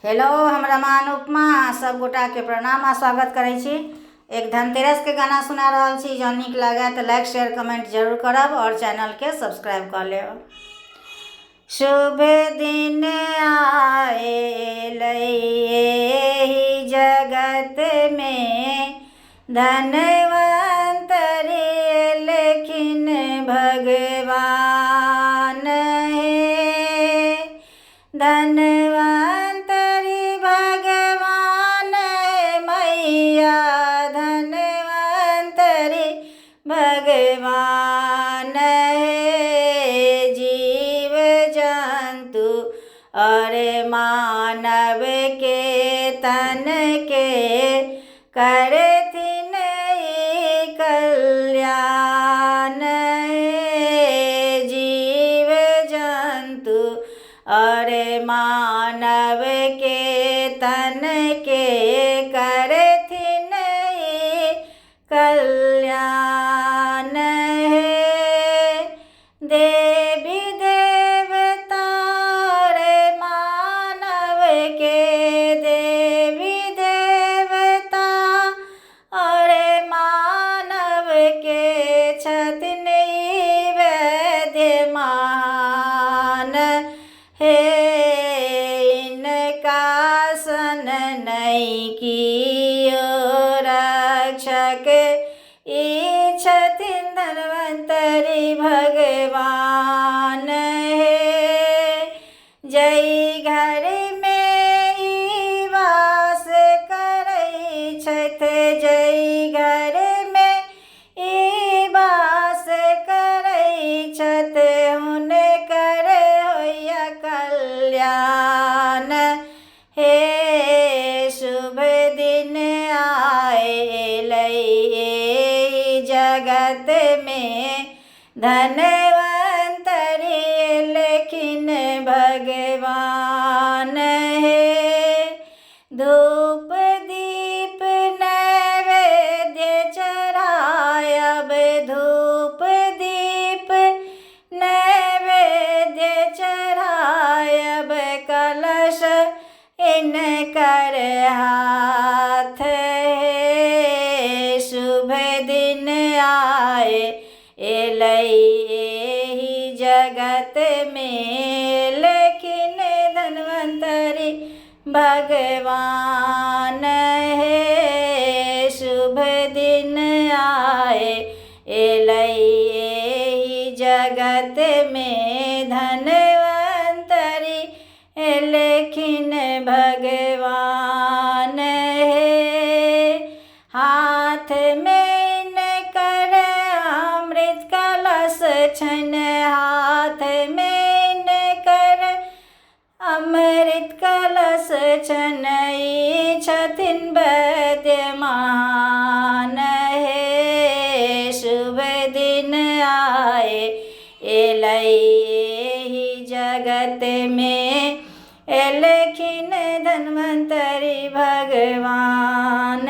Hello, हम रमान उपमा सब गोटा के प्रणाम आ स्वागत करै छी। एक धनतेरस के गाना सुना रहल छी। जौन नीक लगे तो लाइक शेयर कमेंट जरूर करब और चैनल के सब्सक्राइब कर लेब। शुभ दिन आयल एहि जगत में, धनवंतरी एलखिन भगवान हे। धनवंतरी भगवान मैया, धनवंतरी भगवान हे। जीव जंतु और मानव के तन के करथिन कल्याण हे। जीव जंतु और मानव के तन के करथिन कल्याण हे। देवी देवता रे मानव के, देवी देवता और मानव के छथिन विद्यमान हे। इनका सन नहीं कियो रक्षक, ई छथिन धनवंतरी भगवान हे। जय घर में ई वास करै छथि, जय घर में ई वास करै छथि। हुनकर होइया कल्याण हे। शुभ दिन आयल एहि जगत में, धनवंतरी एलखिन भगवान हे। धूप दीप नैवेद्य चढ़ायब, धूप दीप नैवेद्य चढ़ायब। कलश इनकर हाथ हे। शुभ दिन आए एहि जगत में, लेकिन धनवंतरी भगवान हे। शुभ दिन आए एहि जगत में, धनवंतरी एलखिन भगवान हे। हाथ में इनकर अमृत कलश छनि, हाथ में इनकर अमृत कलश छनि। ई छथिन विद्यमान हे। शुभ दिन आए एहि जगत में, एलखिन धनवंतरी भगवान